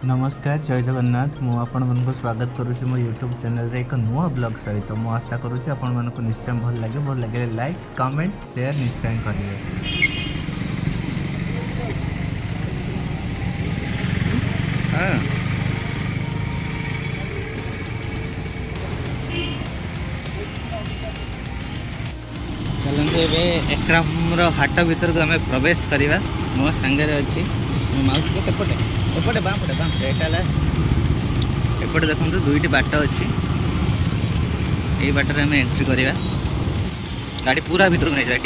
नमस्कार जय जगन्नाथ मु आपण मन स्वागत करुँच मो यूट्यूब चैनल रे एक नुआ ब्लॉग सहित मु आशा करुँच आपण मन को निश्चय भल लगे लाइक कमेंट शेयर निश्चय करेंगे। हाँ चलते एक्रम हाट भीतर को आम प्रवेश करवा मो सांगे अच्छी माउसी एपटे एपटे बापटे बापटे यहाँ एपटे देखो दुईट बाट अच्छी यही बाटर आम एंट्री करवा गाड़ी पूरा भीतर को नहीं जाए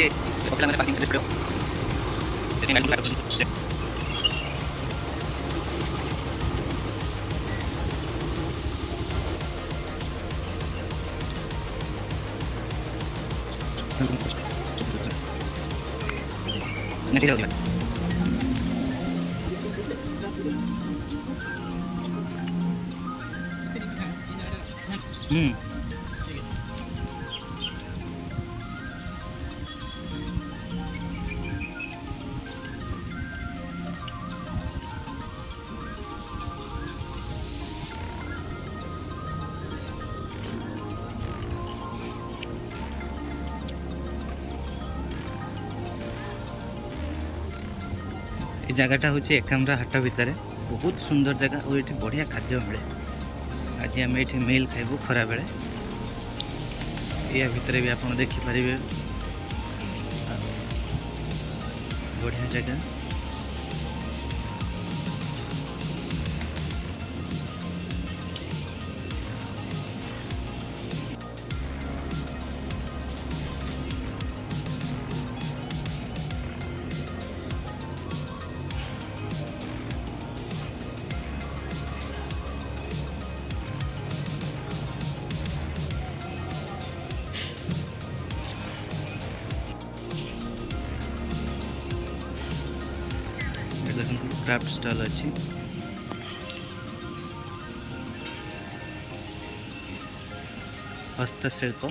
ये जगटा हूँ एकाम्रा हाट भितर बहुत सुंदर जगह और ये बढ़िया खाद्य मिले। आज आम ये मिल खाइबू खरा बेले या भितर भी आप देखिपारे बढ़िया जगह। क्राफ्ट स्टॉल अच्छी हस्तशिल्प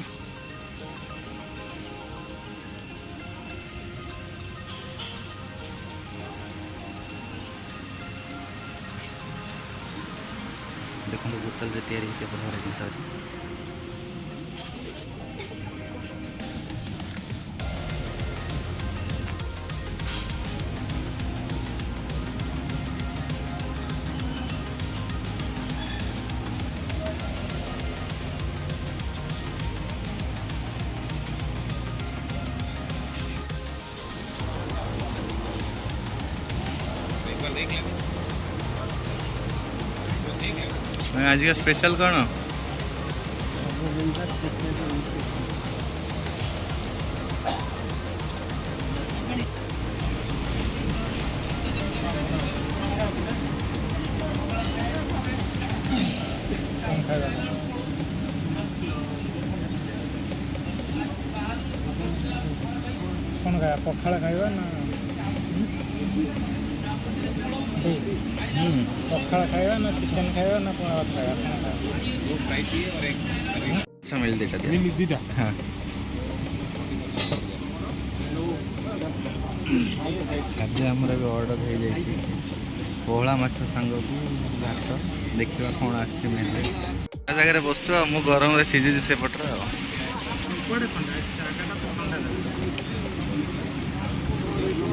देखो बोतल रे तैयारी के बड़ा जिनस अच्छे। आज का स्पेशल कौन कौन खाया पखाड़ खाइबा ना पखाड़ खाइबा ना चिकन खाइबा ना खाइबा वो फ्राई चाहिए और एक अच्छा मिल देता मिल दीदा। हाँ खाद्य आमर भी ऑर्डर हो जाइए पोहला माछ सांग को भात देखा कौन आस जगह बस मु गरम रे सीझुची से पटर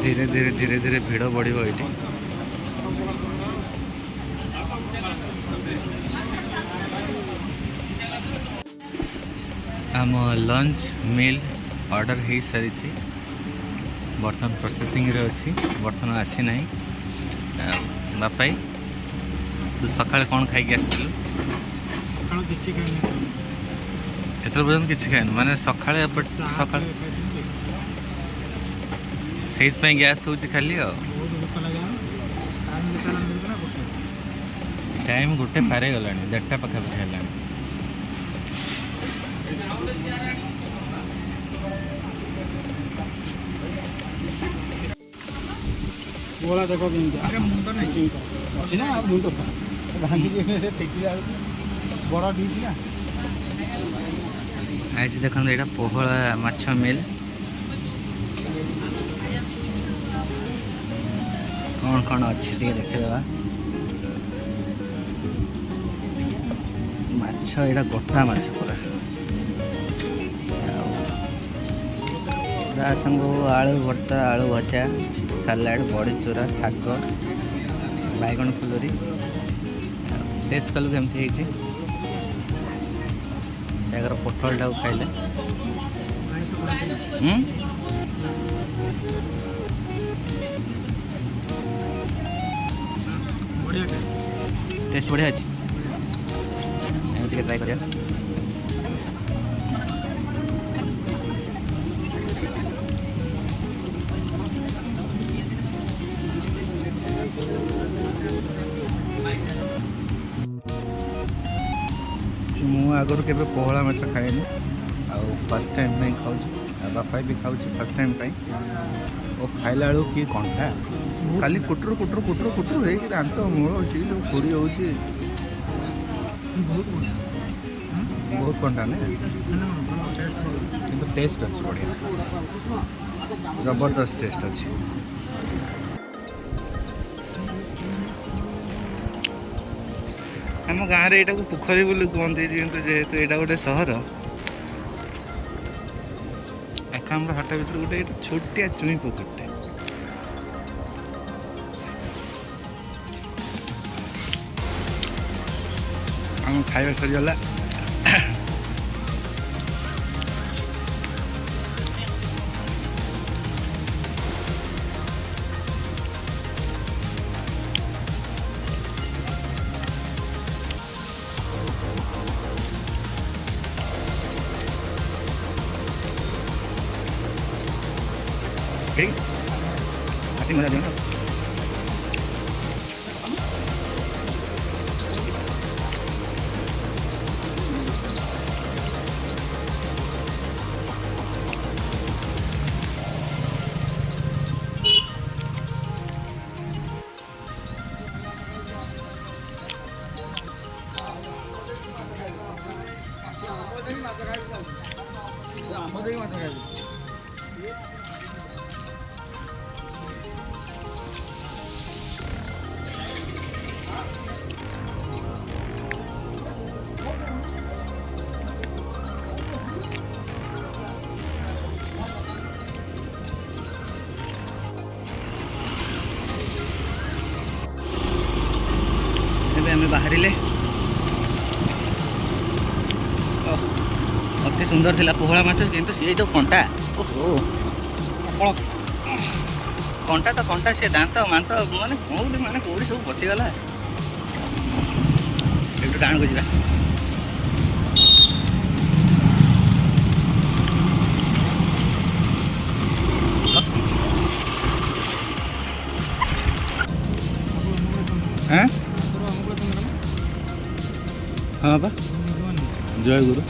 धीरे धीरे धीरे धीरे भिड़ बढ़ ये आम लंच मिल ऑर्डर हो सारी बर्तमान प्रोसेसिंग रे अच्छी बर्तमान आसी ना बापाई तू सका कौन खाई आसलु एत पर्यटन किसी खाइन माने सका सका से गैस हो खाली टाइम गोटे पारे गला 1:30 पाखापाखि है बोला देखो मुंड नहीं अच्छी ना मुंड भांगी बड़ा डिश ना आज देखो यहाँ पोहला माछ मिल कौन कौन अच्छी देखा ମାଛ ଏଇଟା ଗୋଟା ମାଛ ପୁରା ତା ସାଙ୍ଗକୁ ଆଳୁ ଭର୍ତ୍ତା ଆଳୁ ଭଜା ସାଲାଡ଼ ବଡ଼ି ଚୁରା ଶାଗ ବାଇଗଣ ଫୁଲୁରି ଟେଷ୍ଟ କଲୁ କେମିତି ହେଇଛି ସେ ଆଗର ପୋଟଳଟାକୁ ଖାଇଲେ टेस्ट बढ़िया अच्छी ट्राई करिया मु आगर के पहला माछ खाएनी फर्स्ट टाइम नहीं खाऊँ बापा भी खाऊँ फर्स्ट टाइम और खाइला बेलू कि कंटा खाली कुटुर कुटुर कुटुर कुटुर हो दांत मूल सी जो फोड़ी हो बहुत कंटा ना कि टेस्ट अच्छे बढ़िया जबरदस्त टेस्ट अच्छे आम गाँव में यहाँ पोखरी बोली कहते जेहेतु यहाँ गोटे सहर एकाम्र हाट भर गोटे छोटिया चुई पोखरटे आम खाଇବା सरीगला Así me da tiempo. आम बाहर अति सुंदर थिला पोहला माछ किंतु सी जो कंटा ओहो कंटा तो कंटा से दांत मांत माने कौड़ी सब बसीगला एक टाण को जा हाँ हाँ बा जय गुरु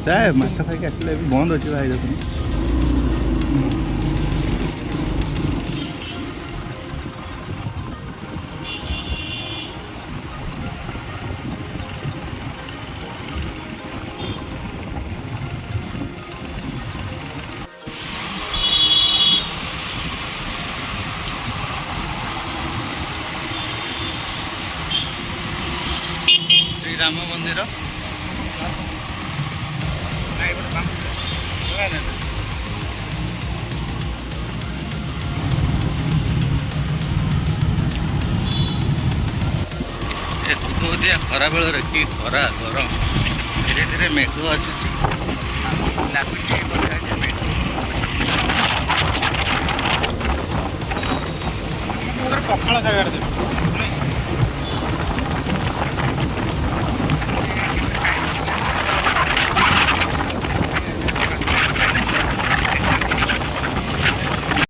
चाहे माछ खाई आसले बंद अच्छे भाई देखुन श्री राम मंदिर दिया खरा बेल कि खरा गरम धीरे धीरे मेघ आसूसी पखाड़ खाइबार